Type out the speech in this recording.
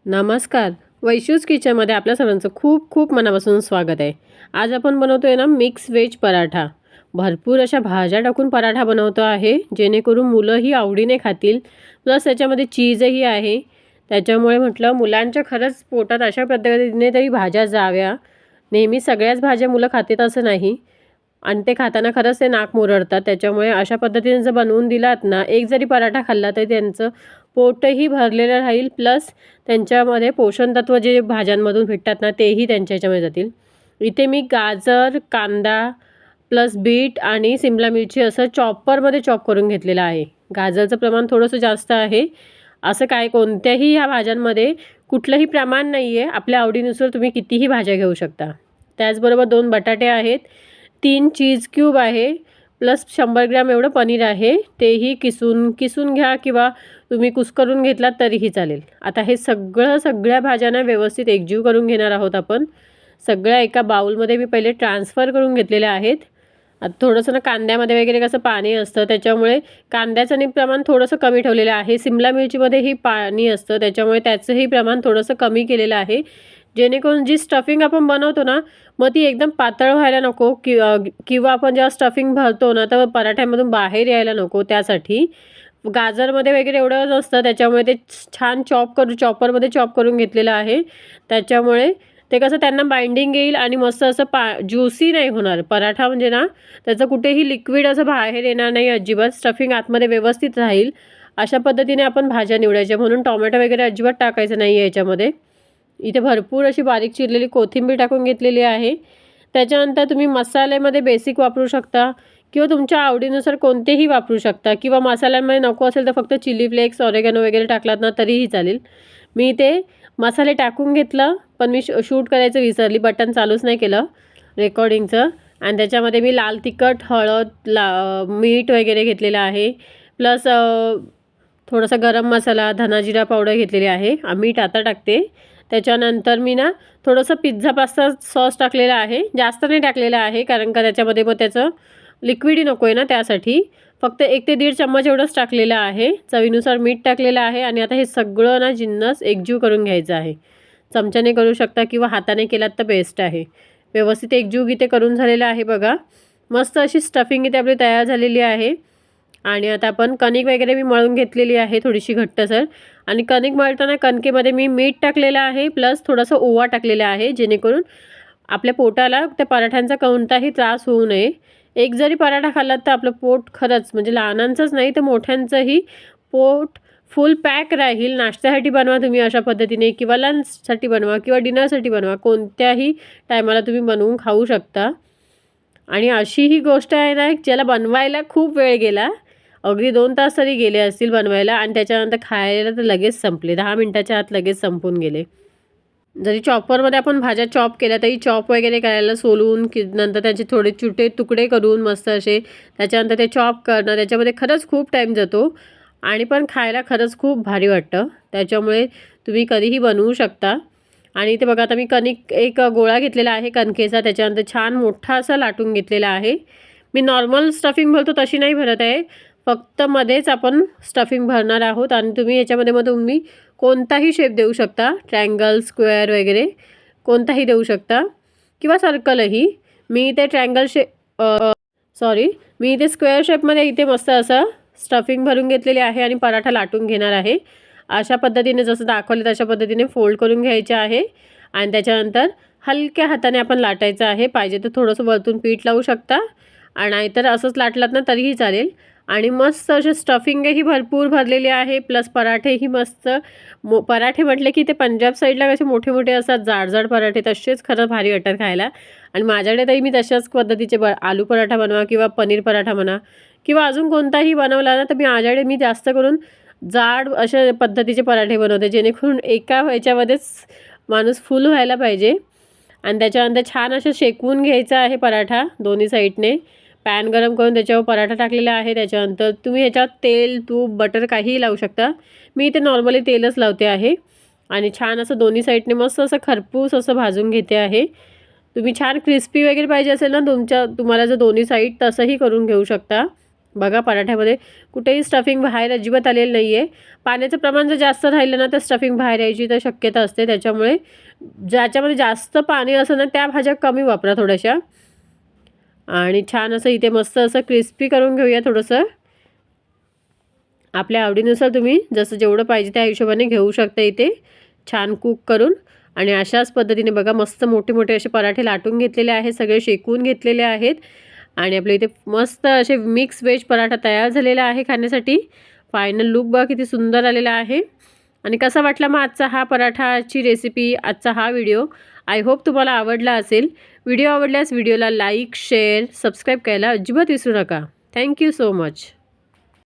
नमस्कार. वैशूज किचनमध्ये आपल्या सर्वांचं खूप खूप मनापासून स्वागत आहे. आज आपण बनवतोय ना मिक्स व्हेज पराठा. भरपूर अशा भाज्या टाकून पराठा बनवतो आहे, जेणेकरून मुलंही आवडीने खातील. प्लस त्याच्यामध्ये चीजही आहे. त्याच्यामुळे म्हटलं मुलांच्या खरंच पोटात अशा पद्धतीने तरी भाज्या जाव्या. नेहमी सगळ्याच भाज्या मुलं खातात असं नाही आणि ते खाताना खरंच ते नाक मुरडतात. त्याच्यामुळे अशा पद्धतीने जर बनवून दिलात ना, एक जरी पराठा खाल्ला तरी त्यांचं पोटही भरलेलं राहील. प्लस त्यांच्यामध्ये पोषण तत्व जे भाज्यांमधून भेटतात ना, तेही त्यांच्या ह्याच्यामध्ये जातील. इथे मी गाजर, कांदा प्लस बीट आणि सिमला मिरची असं चॉपरमध्ये चॉप करून घेतलेलं आहे. गाजरचं प्रमाण थोडंसं जास्त आहे. असं काय कोणत्याही ह्या भाज्यांमध्ये कुठलंही प्रमाण नाही आहे. आपल्या आवडीनुसार तुम्ही कितीही भाज्या घेऊ शकता. त्याचबरोबर 2 बटाटे आहेत, 3 चीज क्यूब आहे, प्लस 100 ग्रॅम एवढं पनीर आहे. तेही किसून घ्या किंवा तुम्ही कुस्करून घेतलात तरीही चालेल. आता हे सगळ्या भाज्यांना व्यवस्थित एकजीव करून घेणार आहोत आपण. सगळ्या एका बाउलमध्ये मी पहिले ट्रान्सफर करून घेतलेल्या आहेत. आता थोडंसं ना कांद्यामध्ये वगैरे कसं पाणी असतं, त्याच्यामुळे कांद्याचं प्रमाण थोडंसं कमी ठेवलेलं आहे. सिमला मिरचीमध्येही पाणी असतं, त्याच्यामुळे त्याचंही प्रमाण थोडंसं कमी केलेलं आहे. जेणेकरून जी स्टफिंग आपण बनवतो ना, मग ती एकदम पातळ व्हायला नको किंवा आपण जेव्हा स्टफिंग भरतो ना, तर पराठ्यामधून बाहेर यायला नको. त्यासाठी गाजरमध्ये वगैरे एवढं नसतं, त्याच्यामुळे ते छान चॉपरमध्ये चॉप करून घेतलेलं आहे. त्याच्यामुळे ते कसं त्यांना बाइंडिंग येईल आणि मस्त असं ज्युसी नाही होणार पराठा. म्हणजे ना त्याचं कुठेही लिक्विड असं बाहेर येणार नाही अजिबात. स्टफिंग आतमध्ये व्यवस्थित राहील. अशा पद्धतीने आपण भाज्या निवडायच्या. म्हणून टोमॅटो वगैरे अजिबात टाकायचं नाही आहे याच्यामध्ये. इथे भरपूर अशी बारीक चिरलेली कोथिंबीर टाकून घेतलेली आहे. त्याच्यानंतर तुम्ही मसाल्यामध्ये बेसिक वापरू शकता किंवा तुमच्या आवडीनुसार कोणतेही वापरू शकता किंवा मसाल्यांमध्ये नको असेल तर फक्त चिली फ्लेक्स, ऑरेगॅनो वगैरे टाकलात ना तरीही चालेल. मी ते मसाले टाकून घेतलं, पण मी शूट करायचं विसरली, बटन चालूच नाही केलं रेकॉर्डिंगचं. आणि त्याच्यामध्ये मी लाल तिखट, हळद, मीठ वगैरे घेतलेलं आहे. प्लस थोडासा गरम मसाला, धना जिरा पावडर घेतलेली आहे. मीठ आता टाकते. त्याच्यानंतर मी ना थोडंसं पिझ्झा पास्ता सॉस टाकलेला आहे. जास्त नाही टाकलेला आहे, कारण का त्याच्यामध्ये मग त्याचं लिक्विडही नको आहे ना, त्यासाठी फक्त 1 ते 1.5 चम्मच एवढंच टाकलेलं आहे. चवीनुसार मीठ टाकलेलं आहे. आणि आता हे सगळं ना जिन्नस एकजीव करून घ्यायचं आहे. चमच्याने करू शकता किंवा हाताने केलात तर बेस्ट आहे. व्यवस्थित एकजीव इथे करून झालेलं आहे बघा. मस्त अशी स्टफिंग इथे आपली तयार झालेली आहे. आणि आता आपण कणिक वगैरे मी मळून घेतलेली आहे थोडीशी घट्टसर. आणि कणिक मळताना कणकेमध्ये मी मीठ टाकलेलं आहे, प्लस थोडासा ओवा टाकलेला आहे, जेणेकरून आपल्या पोटाला त्या पराठ्यांचा कोणताही त्रास होऊ नये. एक जरी पराठा खाल्लात तर आपलं पोट खरंच म्हणजे लहानांचंच नाही तर मोठ्यांचंही पोट फुल पॅक राहील. नाश्त्यासाठी बनवा तुम्ही अशा पद्धतीने किंवा लंचसाठी बनवा किंवा डिनरसाठी बनवा. कोणत्याही टायमाला तुम्ही बनवून खाऊ शकता. आणि अशी ही गोष्ट आहे ना, ज्याला बनवायला खूप वेळ गेला, अगदी 2 तास तरी गेले असतील बनवायला आणि त्याच्यानंतर खायला तर लगेच संपले. 10 मिनिटाच्या आत लगेच संपून गेले. जरी चॉपरमध्ये आपण भाज्या चॉप केल्या तरी चॉप वगैरे करायला सोलून नंतर त्याचे थोडे छोटे तुकडे करून मस्त असे त्याच्यानंतर ते चॉप करणं, त्याच्यामध्ये खरंच खूप टाईम जातो आणि पण खायला खरंच खूप भारी वाटतं. त्याच्यामुळे तुम्ही कधीही बनवू शकता. आणि इथे बघा आता मी कणिक एक गोळा घेतलेला आहे कणकेचा, त्याच्यानंतर छान मोठा असा लाटून घेतलेला आहे. मी नॉर्मल स्टफिंग भरतो तशी नाही भरत आहे, फक्त मध्येच आपण स्टफिंग भरणार आहोत. आणि तुम्ही याच्यामध्ये मग तुम्ही कोणताही शेप देऊ शकता, ट्रायंगल, स्क्वेअर वगैरे कोणताही देऊ शकता किंवा सर्कलही. मी इथे मी इथे स्क्वेअर शेपमध्ये इथे मस्त असं स्टफिंग भरून घेतलेली आहे आणि पराठा लाटून घेणार आहे. अशा पद्धतीने जसं दाखवलं तशा पद्धतीने फोल्ड करून घ्यायचे आहे आणि त्याच्यानंतर हलक्या हाताने आपण लाटायचं आहे. पाहिजे तर थोडंसं वरतून पीठ लावू शकता आणि नाहीतर असंच लाटलात ना तरीही चालेल. आणि मस्त असे स्टफिंगही भरपूर भरलेले आहे, प्लस पराठेही मस्त. पराठे म्हटले की ते पंजाब साईडला कसे मोठे मोठे असतात जाड पराठे, तसेच खरं भारी वाटतात खायला. आणि माझ्याकडे तरी मी तशाच पद्धतीचे आलू पराठा बनवा किंवा पनीर पराठा म्हणा किंवा अजून कोणताही बनवला ना, तर मी जास्त करून जाड अशा पद्धतीचे पराठे बनवते, जेणेकरून एका ह्याच्यामध्येच माणूस फुल व्हायला पाहिजे. आणि त्याच्यानंतर छान असं शेकवून घ्यायचा आहे पराठा दोन्ही साईडने. पॅन गरम करून त्याच्यावर पराठा टाकलेला आहे. त्याच्यानंतर तुम्ही ह्याच्यात तेल, तूप, बटर काहीही लावू शकता. मी इथे नॉर्मली तेलच लावते आहे. आणि छान असं दोन्ही साईडने मस्त असं खरपूस असं भाजून घेते आहे. तुम्ही छान क्रिस्पी वगैरे पाहिजे असेल ना तुम्हाला जर दोन्ही साईड, तसंही करून घेऊ शकता. बघा पराठ्यामध्ये कुठेही स्टफिंग बाहेर अजिबात आलेलं नाही आहे. पाण्याचं प्रमाण जर जास्त राहिलं ना तर स्टफिंग बाहेर यायची तर शक्यता असते. त्याच्यामुळे ज्याच्यामध्ये जास्त पाणी असं ना त्या भाज्या कमी वापरा थोड्याशा. आणि छान असं इथे मस्त असं क्रिस्पी करून घेऊया थोडंसं. आपल्या आवडीनुसार तुम्ही जसं जेवढं पाहिजे त्या हिशोबाने घेऊ शकता इथे छान कुक करून. आणि अशाच पद्धतीने बघा मस्त मोठे मोठे असे पराठे लाटून घेतलेले आहेत, सगळे शेकून घेतलेले आहेत. आणि आपल्या इथे मस्त असे मिक्स व्हेज पराठा तयार झालेला आहे खाण्यासाठी. फायनल लुक बघा किती सुंदर आलेला आहे. आणि कसा वाटला मग आजचा हा पराठाची रेसिपी, आजचा हा व्हिडिओ. आय होप तुम्हाला आवडला असेल. व्हिडिओ आवडल्यास व्हिडिओला लाईक, शेअर, सबस्क्राईब करायला अजिबात विसरू नका. Thank you so much.